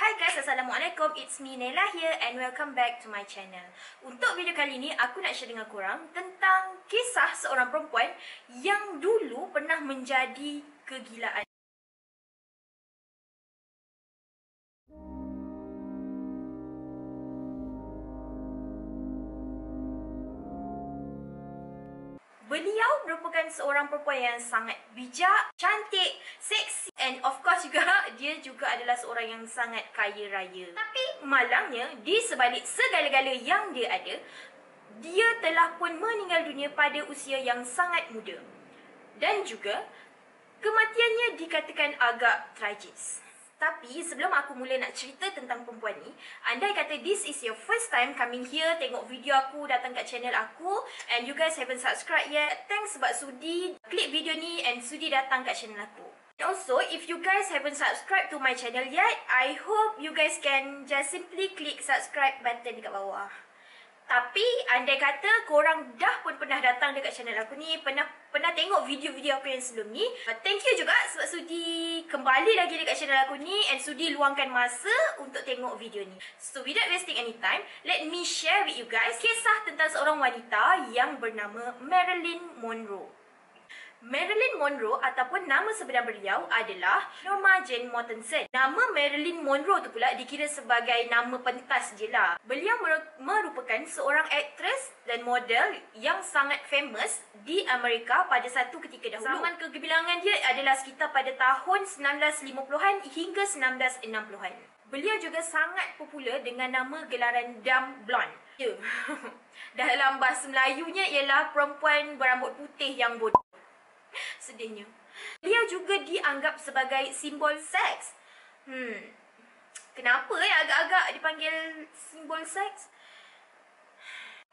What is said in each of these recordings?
Hai guys, Assalamualaikum. It's me Nela here and welcome back to my channel. Untuk video kali ni, aku nak share dengan korang tentang kisah seorang perempuan yang dulu pernah menjadi kegilaan. Beliau merupakan seorang perempuan yang sangat bijak, cantik, seksi and of course juga dia juga adalah seorang yang sangat kaya raya. Tapi malangnya, di sebalik segala-gala yang dia ada, dia telah pun meninggal dunia pada usia yang sangat muda. Dan juga kematiannya dikatakan agak tragis. Tapi sebelum aku mula nak cerita tentang perempuan ni, andai kata this is your first time coming here, tengok video aku, datang kat channel aku and you guys haven't subscribed yet, thanks sebab sudi klik video ni and sudi datang kat channel aku. And also, if you guys haven't subscribed to my channel yet, I hope you guys can just simply click subscribe button dekat bawah. Tapi andai kata korang dah pun pernah datang dekat channel aku ni, pernah tengok video-video aku yang sebelum ni, thank you juga sebab sudi kembali lagi dekat channel aku ni and sudi luangkan masa untuk tengok video ni. So without wasting any time, let me share with you guys kisah tentang seorang wanita yang bernama Marilyn Monroe. Marilyn Monroe ataupun nama sebenar beliau adalah Norma Jane Mortensen. Nama Marilyn Monroe tu pula dikira sebagai nama pentas je lah. Beliau merupakan seorang aktris dan model yang sangat famous di Amerika pada satu ketika dahulu. Zaman kegemilangan dia adalah sekitar pada tahun 1950-an hingga 1960-an. Beliau juga sangat popular dengan nama gelaran Dumb Blonde. Dalam bahasa Melayunya ialah perempuan berambut putih yang bodoh. Sedihnya. Beliau juga dianggap sebagai simbol seks. Kenapa agak-agak dipanggil simbol seks?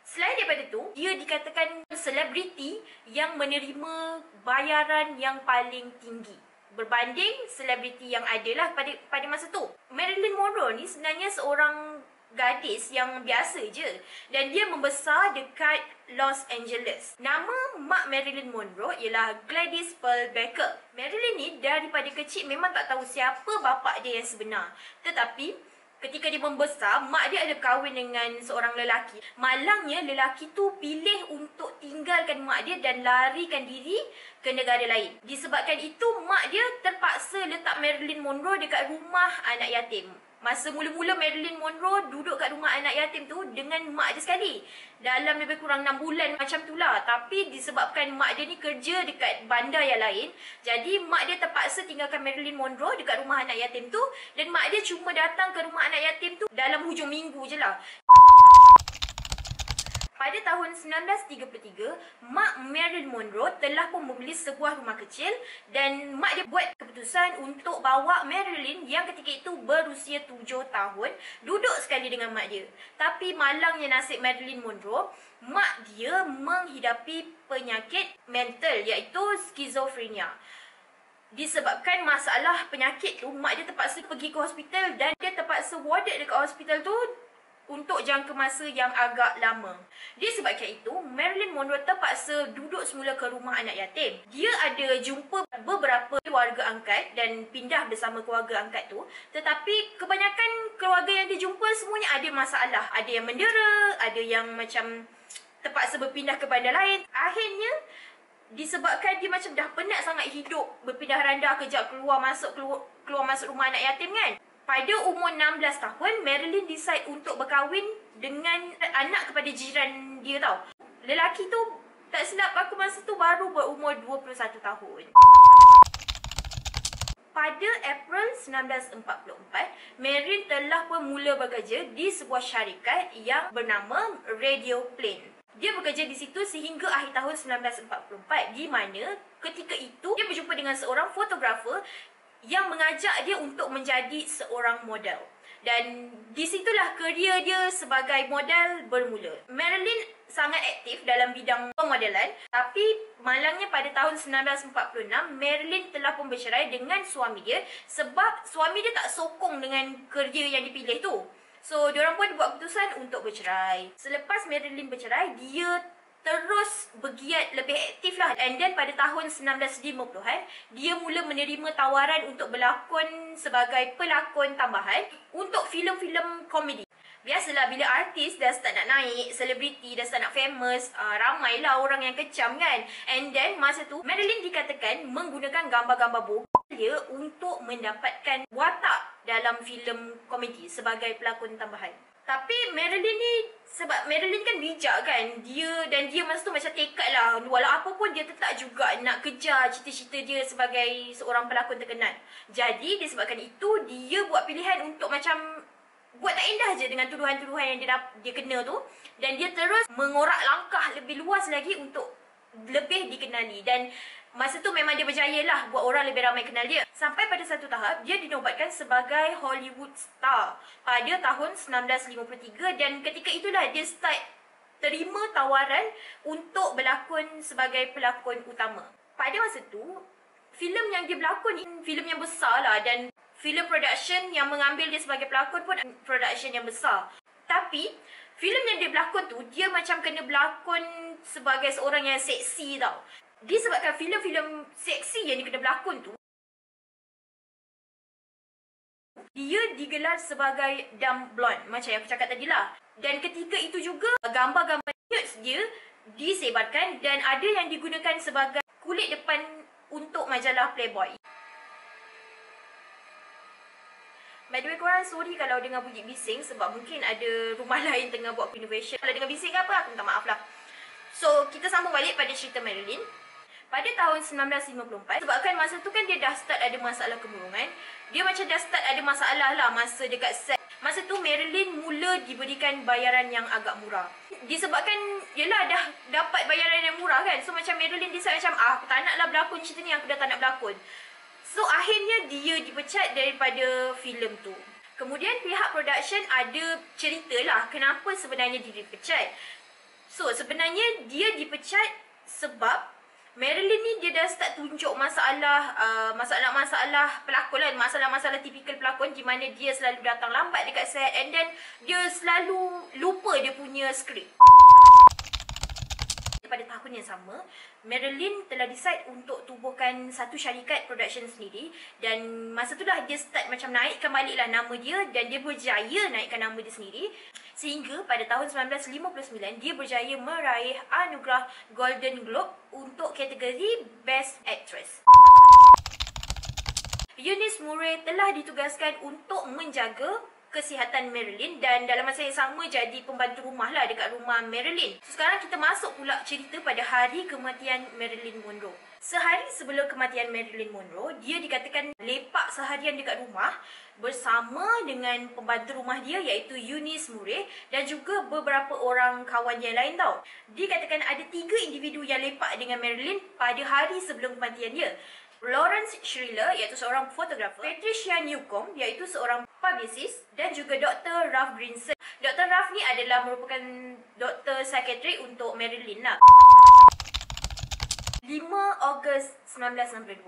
Selain daripada tu, dia dikatakan selebriti yang menerima bayaran yang paling tinggi berbanding selebriti yang adalah pada masa tu. Marilyn Monroe ni sebenarnya seorang gadis yang biasa je dan dia membesar dekat Los Angeles. Nama mak Marilyn Monroe ialah Gladys Pearl Baker. Marilyn ni daripada kecil memang tak tahu siapa bapa dia yang sebenar. Tetapi ketika dia membesar, mak dia ada kahwin dengan seorang lelaki. Malangnya lelaki tu pilih untuk tinggalkan mak dia dan larikan diri ke negara lain. Disebabkan itu, mak dia terpaksa letak Marilyn Monroe dekat rumah anak yatim. Masa mula-mula Marilyn Monroe duduk kat rumah anak yatim tu dengan mak dia sekali. Dalam lebih kurang 6 bulan macam tu lah. Tapi disebabkan mak dia ni kerja dekat bandar yang lain, jadi mak dia terpaksa tinggalkan Marilyn Monroe dekat rumah anak yatim tu. Dan mak dia cuma datang ke rumah anak yatim tu dalam hujung minggu je lah. Pada tahun 1933, mak Marilyn Monroe telah pun membeli sebuah rumah kecil dan mak dia buat keputusan untuk bawa Marilyn yang ketika itu berusia 7 tahun duduk sekali dengan mak dia. Tapi malangnya nasib Marilyn Monroe, mak dia menghidapi penyakit mental iaitu skizofrenia. Disebabkan masalah penyakit tu, mak dia terpaksa pergi ke hospital dan dia terpaksa warded dekat hospital tu untuk jangka masa yang agak lama. Disebabkan itu, Marilyn Monroe terpaksa duduk semula ke rumah anak yatim. Dia ada jumpa beberapa keluarga angkat dan pindah bersama keluarga angkat tu. Tetapi kebanyakan keluarga yang dia jumpa semuanya ada masalah. Ada yang mendera, ada yang macam terpaksa berpindah ke bandar lain. Akhirnya, disebabkan dia macam dah penat sangat hidup berpindah randa kejap keluar masuk rumah anak yatim kan. Pada umur 16 tahun, Marilyn decide untuk berkahwin dengan anak kepada jiran dia tau. Lelaki tu, tak silap aku masa tu baru berumur 21 tahun. Pada April 1944, Marilyn telah pun mula bekerja di sebuah syarikat yang bernama Radio Plane. Dia bekerja di situ sehingga akhir tahun 1944, di mana ketika itu dia berjumpa dengan seorang fotografer yang mengajak dia untuk menjadi seorang model. Dan disitulah kerjaya dia sebagai model bermula. Marilyn sangat aktif dalam bidang pemodelan, tapi malangnya pada tahun 1946, Marilyn telah pun bercerai dengan suami dia sebab suami dia tak sokong dengan kerja yang dipilih tu. So, diorang pun buat keputusan untuk bercerai. Selepas Marilyn bercerai, dia terus bergiat lebih aktif lah. And then pada tahun 1950-an, dia mula menerima tawaran untuk berlakon sebagai pelakon tambahan untuk filem-filem komedi. Biasalah bila artis dah start nak naik, selebriti dah start nak famous, ramailah orang yang kecam kan. And then masa tu Marilyn dikatakan menggunakan gambar-gambar boga dia untuk mendapatkan watak dalam filem komedi sebagai pelakon tambahan. Tapi Marilyn ni, sebab Marilyn kan bijak kan, dia masa tu macam tekad lah, walau apa pun dia tetap juga nak kejar cita-cita dia sebagai seorang pelakon terkenal. Jadi disebabkan itu, dia buat pilihan untuk macam buat tak indah je dengan tuduhan-tuduhan yang dia kena tu. Dan dia terus mengorak langkah lebih luas lagi untuk lebih dikenali. Dan masa tu memang dia berjaya lah buat orang lebih ramai kenal dia. Sampai pada satu tahap, dia dinobatkan sebagai Hollywood star pada tahun 1953. Dan ketika itulah dia start terima tawaran untuk berlakon sebagai pelakon utama. Pada masa tu, filem yang dia berlakon ni filem yang besar lah. Dan filem production yang mengambil dia sebagai pelakon pun production yang besar. Tapi filem yang dia berlakon tu, dia macam kena berlakon sebagai seorang yang seksi tau. Disebabkan filem-filem seksi yang dia kena berlakon tu, dia digelar sebagai dumb blonde, macam yang aku cakap tadi lah. Dan ketika itu juga, gambar-gambar nudes dia disebarkan dan ada yang digunakan sebagai kulit depan untuk majalah Playboy. By the way korang, sorry kalau dengar bunyi bising sebab mungkin ada rumah lain tengah buat renovation. Kalau dengar bising ke apa, aku minta maaf lah. So, kita sambung balik pada cerita Marilyn. Pada tahun 1954, sebabkan masa tu kan dia dah start ada masalah kemurungan. Dia macam dah start ada masalah lah masa dekat set. Masa tu Marilyn mula diberikan bayaran yang agak murah. Disebabkan, yelah dah dapat bayaran yang murah kan. So macam Marilyn decide macam, aku tak nak lah berlakon cerita ni, aku dah tak nak berlakon. So akhirnya dia dipecat daripada filem tu. Kemudian pihak production ada cerita lah kenapa sebenarnya dia dipecat. So sebenarnya dia dipecat sebab Marilyn ni dia dah start tunjuk masalah pelakon lah, masalah-masalah tipikal pelakon di mana dia selalu datang lambat dekat set and then dia selalu lupa dia punya skrip. Pada tahun yang sama, Marilyn telah decide untuk tubuhkan satu syarikat production sendiri dan masa tu lah dia start macam naikkan baliklah nama dia dan dia berjaya naikkan nama dia sendiri sehingga pada tahun 1959 dia berjaya meraih anugerah Golden Globe untuk kategori Best Actress. Eunice Murray telah ditugaskan untuk menjaga kesihatan Marilyn dan dalam masa yang sama jadi pembantu rumah lah dekat rumah Marilyn. So, sekarang kita masuk pula cerita pada hari kematian Marilyn Monroe. Sehari sebelum kematian Marilyn Monroe, dia dikatakan lepak seharian dekat rumah bersama dengan pembantu rumah dia iaitu Eunice Murray dan juga beberapa orang kawan yang lain tau. Dikatakan ada 3 individu yang lepak dengan Marilyn pada hari sebelum kematian dia. Lawrence Schiller iaitu seorang fotografer, Patricia Newcomb iaitu seorang publicist dan juga Dr. Ralph Brinson. Dr. Ralph ni adalah merupakan doktor psikiatri untuk Marilyn lah. 5 Ogos 1962.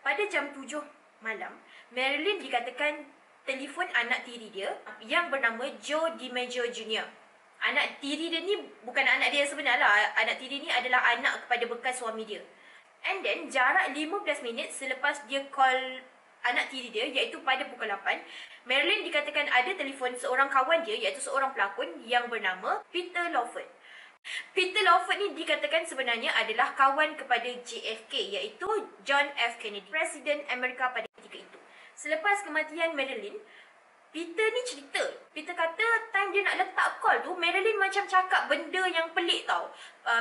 Pada jam 7 malam, Marilyn dikatakan telefon anak tiri dia yang bernama Joe DiMaggio Jr. Anak tiri dia ni bukan anak dia sebenar lah. Anak tiri ni adalah anak kepada bekas suami dia. And then, jarak 15 minit selepas dia call anak tiri dia, iaitu pada pukul 8, Marilyn dikatakan ada telefon seorang kawan dia, iaitu seorang pelakon yang bernama Peter Lawford. Peter Lawford ni dikatakan sebenarnya adalah kawan kepada JFK, iaitu John F. Kennedy, Presiden Amerika pada ketika itu. Selepas kematian Marilyn, Peter ni cerita. Peter kata time dia nak letak call tu, Marilyn macam cakap benda yang pelik tau.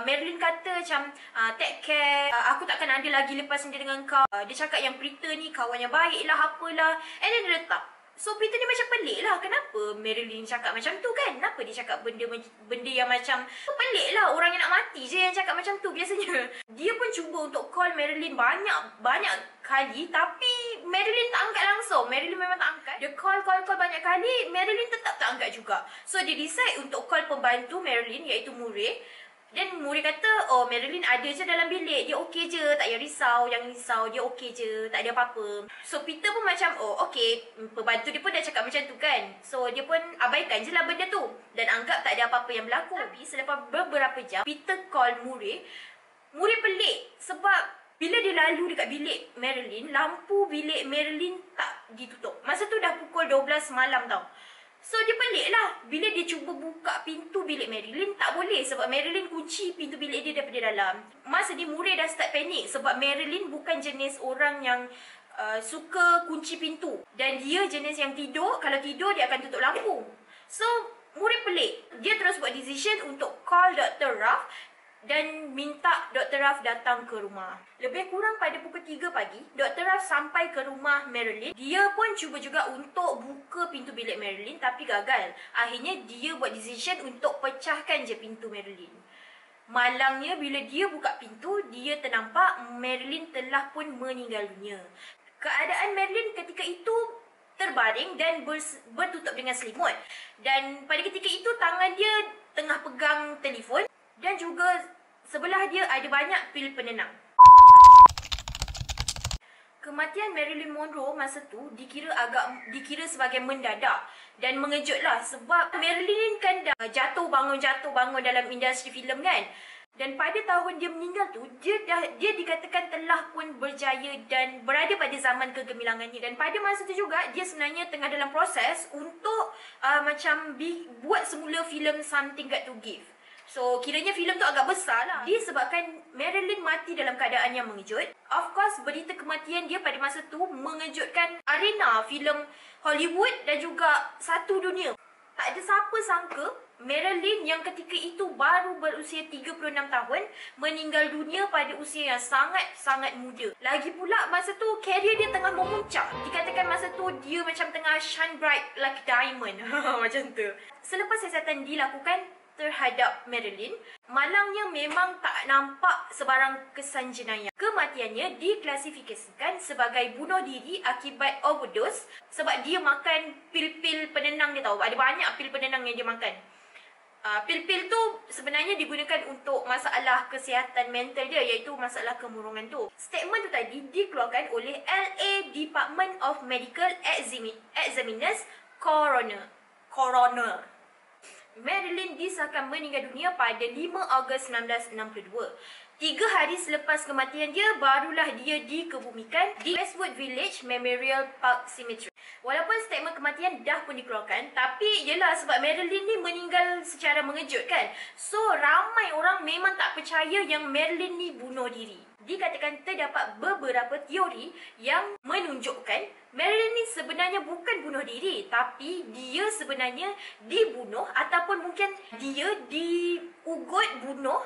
Marilyn kata macam, take care, aku takkan ada lagi lepas dia dengan kau. Dia cakap yang Peter ni kawan yang baik lah, apalah. And then dia letak. So Peter ni macam pelik lah. Kenapa Marilyn cakap macam tu kan? Kenapa dia cakap benda yang macam pelik lah. Orang yang nak mati je yang cakap macam tu biasanya. Dia pun cuba untuk call Marilyn banyak kali. Tapi Marilyn tak angkat langsung. Marilyn memang tak angkat. Dia call banyak kali. Marilyn tetap tak angkat juga. So dia decide untuk call pembantu Marilyn iaitu Murray Dan Muri kata, oh Marilyn ada je dalam bilik, dia okey je, tak payah risau, jangan risau, dia okey je, tak ada apa-apa. So Peter pun macam, oh okey, pembantu dia pun dah cakap macam tu kan. So dia pun abaikan je lah benda tu dan anggap tak ada apa-apa yang berlaku. Tapi selepas beberapa jam, Peter call Muri. Muri pelik sebab bila dia lalu dekat bilik Marilyn, lampu bilik Marilyn tak ditutup. Masa tu dah pukul 12 malam tau. So dia pelik lah. Bila dia cuba buka pintu bilik Marilyn, tak boleh sebab Marilyn kunci pintu bilik dia daripada dalam. Masa ni Muri dah start panik sebab Marilyn bukan jenis orang yang suka kunci pintu. Dan dia jenis yang tidur, kalau tidur dia akan tutup lampu. So Muri pelik. Dia terus buat decision untuk call Dr. Ruff dan minta Dr. Ruff datang ke rumah. Lebih kurang pada pukul 3 pagi, Dr. Ruff sampai ke rumah Marilyn. Dia pun cuba juga untuk buka pintu bilik Marilyn tapi gagal. Akhirnya dia buat decision untuk pecahkan je pintu Marilyn. Malangnya bila dia buka pintu, dia ternampak Marilyn telah pun meninggal dunia. Keadaan Marilyn ketika itu terbaring dan bertutup dengan selimut. Dan pada ketika itu tangan dia tengah pegang telefon dan juga sebelah dia ada banyak pil penenang. Kematian Marilyn Monroe masa tu dikira sebagai mendadak dan mengejutlah sebab Marilyn kan dah jatuh bangun dalam industri filem kan. Dan pada tahun dia meninggal tu, dia dikatakan telah pun berjaya dan berada pada zaman kegemilangannya. Dan pada masa tu juga, dia sebenarnya tengah dalam proses untuk buat semula filem Something Got to Give. So, kiranya filem tu agak besar lah. Disebabkan Marilyn mati dalam keadaan yang mengejut. Of course, berita kematian dia pada masa tu mengejutkan arena filem Hollywood dan juga satu dunia. Tak ada siapa sangka Marilyn yang ketika itu baru berusia 36 tahun meninggal dunia pada usia yang sangat-sangat muda. Lagi pula masa tu karier dia tengah memuncak. Dikatakan masa tu dia macam tengah shine bright like diamond. Macam tu. Selepas siasatan dilakukan terhadap Marilyn, malangnya memang tak nampak sebarang kesan jenayah. Kematiannya diklasifikasikan sebagai bunuh diri akibat overdose sebab dia makan pil-pil penenang dia tahu. Ada banyak pil penenang yang dia makan. Pil-pil tu sebenarnya digunakan untuk masalah kesihatan mental dia, iaitu masalah kemurungan tu. Statement tu tadi dikeluarkan oleh LA Department of Medical Examiners Coroner. Marilyn disahkan meninggal dunia pada 5 Ogos 1962. 3 hari selepas kematian dia, barulah dia dikebumikan di Westwood Village Memorial Park Cemetery. Walaupun statement kematian dah pun dikeluarkan, tapi yelah sebab Marilyn ni meninggal secara mengejutkan. So, ramai orang memang tak percaya yang Marilyn ni bunuh diri. Dikatakan terdapat beberapa teori yang menunjukkan Marilyn ni sebenarnya bukan bunuh diri, tapi dia sebenarnya dibunuh ataupun mungkin dia diugut bunuh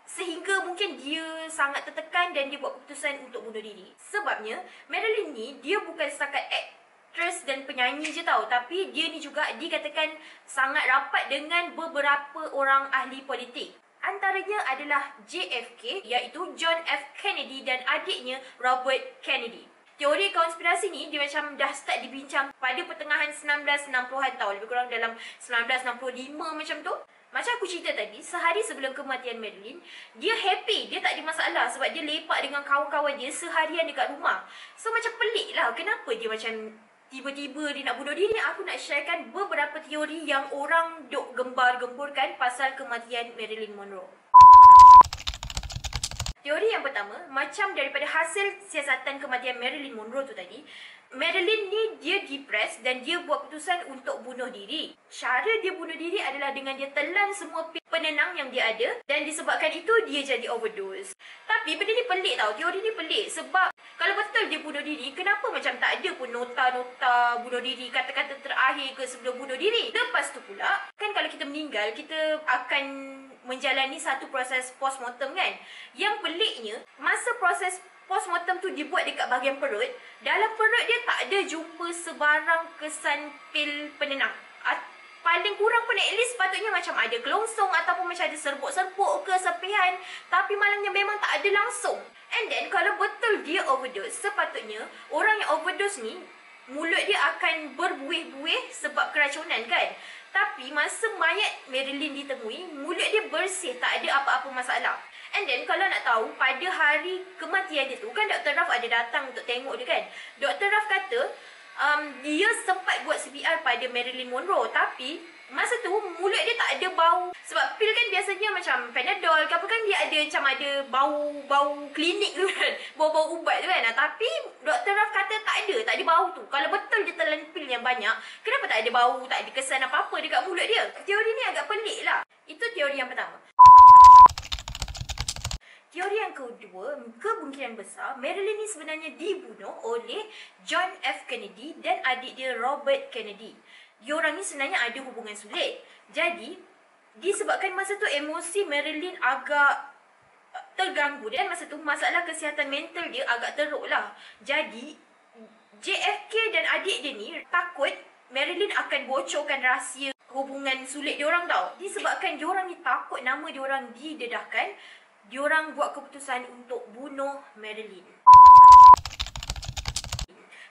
sehingga mungkin dia sangat tertekan dan dia buat keputusan untuk bunuh diri. Sebabnya Marilyn ni dia bukan setakat aktris dan penyanyi je tau, tapi dia ni juga dikatakan sangat rapat dengan beberapa orang ahli politik. Antaranya adalah JFK, iaitu John F. Kennedy dan adiknya Robert Kennedy. Teori konspirasi ni dia macam dah start dibincang pada pertengahan 1960-an tau, lebih kurang dalam 1965 macam tu. Macam aku cerita tadi, sehari sebelum kematian Marilyn, dia happy, dia tak ada masalah sebab dia lepak dengan kawan-kawan dia seharian dekat rumah. So macam pelik lah, kenapa dia macam tiba-tiba dia nak bunuh diri. Aku nak sharekan beberapa teori yang orang duk gembar-gemburkan pasal kematian Marilyn Monroe. Teori yang pertama, macam daripada hasil siasatan kematian Marilyn Monroe tu tadi, Marilyn ni dia depressed dan dia buat keputusan untuk bunuh diri. Cara dia bunuh diri adalah dengan dia telan semua pil penenang yang dia ada dan disebabkan itu dia jadi overdose. Tapi benda ni pelik tau, teori ni pelik sebab kalau betul dia bunuh diri, kenapa macam tak ada pun nota-nota bunuh diri, kata-kata terakhir ke sebelum bunuh diri. Lepas tu pula, kan kalau kita meninggal, kita akan menjalani satu proses postmortem kan. Yang peliknya, masa proses postmortem tu dibuat dekat bahagian perut, dalam perut dia tak ada jumpa sebarang kesan pil penenang. Paling kurang pun at least sepatutnya macam ada kelongsong ataupun macam ada serbuk-serbuk ke serpihan, tapi malangnya memang tak ada langsung. And then kalau betul dia overdose, sepatutnya orang yang overdose ni mulut dia akan berbuih-buih sebab keracunan kan. Tapi masa mayat Marilyn ditemui, mulut dia bersih, tak ada apa-apa masalah. And then kalau nak tahu, pada hari kematian dia tu, kan Dr. Ralph ada datang untuk tengok dia kan. Dr. Ralph kata dia sempat buat CPR pada Marilyn Monroe, tapi masa tu mulut dia tak ada bau. Sebab pil kan biasanya macam Panadol ke apa kan, dia ada macam ada bau klinik tu kan, bau-bau ubat tu kan. Tapi Dr. Ralph kata tak ada bau tu. Kalau betul dia telan pil yang banyak, kenapa tak ada bau, tak ada kesan apa-apa dekat mulut dia? Teori ni agak pelik lah. Itu teori yang pertama. Teori yang kedua, kemungkinan besar Marilyn ni sebenarnya dibunuh oleh John F. Kennedy dan adik dia Robert Kennedy. Diorang ni sebenarnya ada hubungan sulit. Jadi, disebabkan masa tu emosi Marilyn agak terganggu dan masa tu masalah kesihatan mental dia agak teruk lah. Jadi, JFK dan adik dia ni takut Marilyn akan bocorkan rahsia hubungan sulit diorang tau. Disebabkan diorang ni takut nama diorang didedahkan, diorang buat keputusan untuk bunuh Marilyn.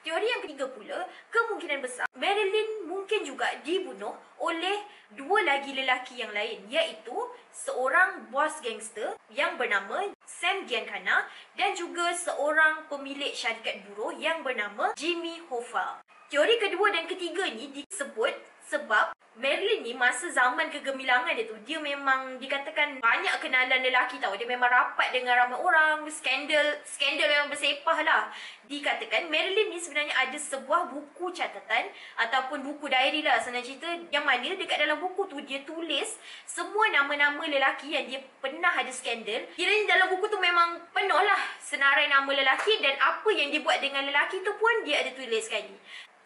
Teori yang ketiga pula, kemungkinan besar Marilyn mungkin juga dibunuh oleh dua lagi lelaki yang lain, iaitu seorang bos gangster yang bernama Sam Giancana dan juga seorang pemilik syarikat buruh yang bernama Jimmy Hoffa. Teori kedua dan ketiga ni disebut sebab Marilyn ni masa zaman kegemilangan dia tu, dia memang dikatakan banyak kenalan lelaki tau. Dia memang rapat dengan ramai orang, skandal memang bersepah lah. Dikatakan Marilyn ni sebenarnya ada sebuah buku catatan ataupun buku diary lah senang cerita, yang mana dekat dalam buku tu dia tulis semua nama-nama lelaki yang dia pernah ada skandal. Kiranya dalam buku tu memang penuh lah senarai nama lelaki, dan apa yang dia buat dengan lelaki tu pun dia ada tulis sekali.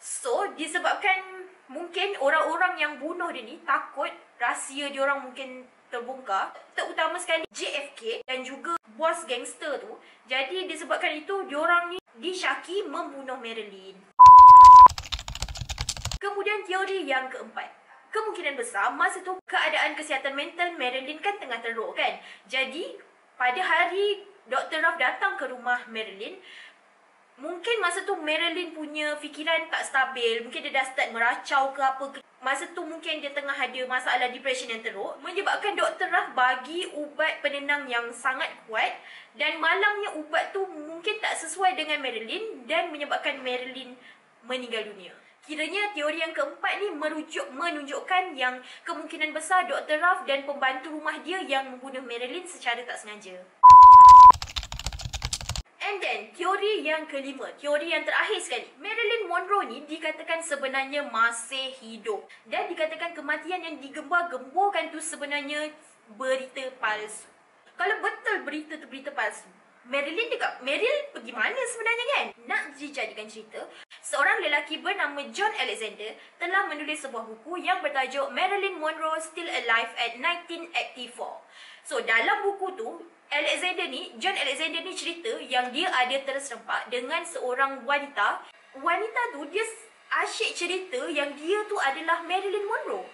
So, disebabkan mungkin orang-orang yang bunuh dia ni takut rahsia dia orang mungkin terbongkar, terutama sekali JFK dan juga bos gangster tu. Jadi disebabkan itu, diorang ni disyaki membunuh Marilyn. Kemudian teori yang keempat, kemungkinan besar masa tu keadaan kesihatan mental Marilyn kan tengah teruk kan. Jadi pada hari Dr. Ralph datang ke rumah Marilyn, mungkin masa tu Marilyn punya fikiran tak stabil. Mungkin dia dah start meracau ke apa ke. Masa tu mungkin dia tengah ada masalah depression yang teruk, menyebabkan Dr. Ralph bagi ubat penenang yang sangat kuat. Dan malangnya ubat tu mungkin tak sesuai dengan Marilyn dan menyebabkan Marilyn meninggal dunia. Kiranya teori yang keempat ni menunjukkan yang kemungkinan besar Dr. Ralph dan pembantu rumah dia yang membunuh Marilyn secara tak sengaja. And then, teori yang kelima, teori yang terakhir sekali. Marilyn Monroe ni dikatakan sebenarnya masih hidup. Dan dikatakan kematian yang digembar-gemborkan tu sebenarnya berita palsu. Kalau betul berita tu berita palsu, Marilyn pergi mana sebenarnya kan? Nak dijadikan cerita, seorang lelaki bernama John Alexander telah menulis sebuah buku yang bertajuk Marilyn Monroe Still Alive at 1984. So, dalam buku tu, John Alexander ni cerita yang dia ada terserempak dengan seorang wanita. Wanita tu dia asyik cerita yang dia tu adalah Marilyn Monroe.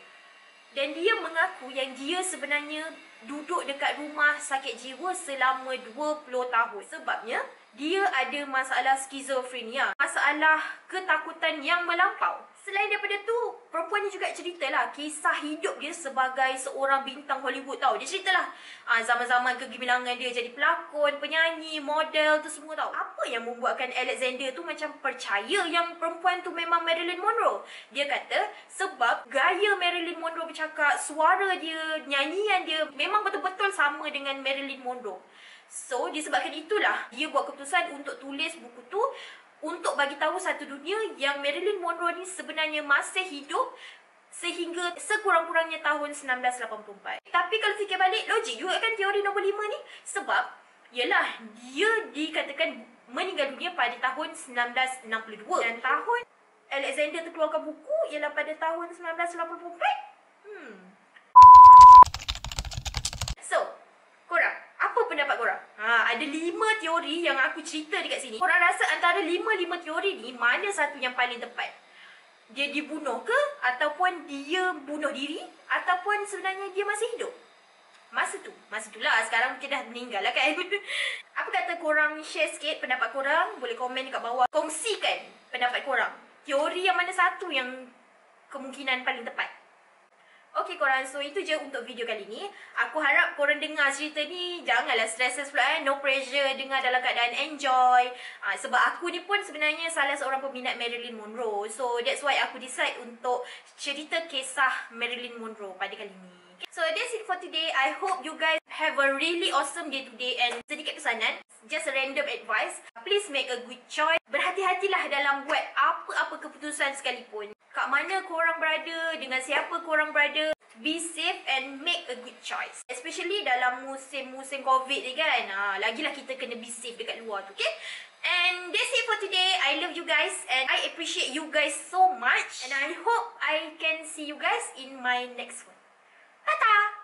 Dan dia mengaku yang dia sebenarnya duduk dekat rumah sakit jiwa selama 20 tahun. Sebabnya dia ada masalah skizofrenia, masalah ketakutan yang melampau. Selain daripada tu, perempuan ni juga ceritalah kisah hidup dia sebagai seorang bintang Hollywood tau. Dia ceritalah zaman-zaman kegemilangan dia jadi pelakon, penyanyi, model tu semua tau. Apa yang membuatkan Alexander tu macam percaya yang perempuan tu memang Marilyn Monroe? Dia kata sebab gaya Marilyn Monroe bercakap, suara dia, nyanyian dia memang betul-betul sama dengan Marilyn Monroe. So, disebabkan itulah dia buat keputusan untuk tulis buku tu, untuk bagi tahu satu dunia yang Marilyn Monroe ni sebenarnya masih hidup sehingga sekurang-kurangnya tahun 1984. Tapi kalau fikir balik, logik juga kan teori nombor 5 ni. Sebab, yelah, dia dikatakan meninggal dunia pada tahun 1962. Dan tahun Alexander terkeluarkan buku ialah pada tahun 1984. So, korang, apa pendapat korang? Ada 5 teori yang aku cerita dekat sini. Korang rasa antara 5 teori ni, mana satu yang paling tepat? Dia dibunuh ke? Ataupun dia bunuh diri? Ataupun sebenarnya dia masih hidup? Masa tu lah. Sekarang mungkin dah meninggal lah kan. Apa kata korang share sikit pendapat korang? Boleh komen dekat bawah. Kongsikan pendapat korang. Teori yang mana satu yang kemungkinan paling tepat? Okay korang, so itu je untuk video kali ni. Aku harap korang dengar cerita ni janganlah stresses pula no pressure, dengar dalam keadaan enjoy. Sebab aku ni pun sebenarnya salah seorang peminat Marilyn Monroe. So that's why aku decide untuk cerita kisah Marilyn Monroe pada kali ni. So that's it for today. I hope you guys have a really awesome day today. And sedikit pesanan, just a random advice, please make a good choice. Berhati-hatilah dalam buat apa-apa keputusan sekalipun. Kat mana korang berada, dengan siapa korang berada, be safe and make a good choice. Especially dalam musim-musim COVID ni kan. Lagilah kita kena be safe dekat luar tu, okay? And that's it for today. I love you guys and I appreciate you guys so much. And I hope I can see you guys in my next one. Ta-ta!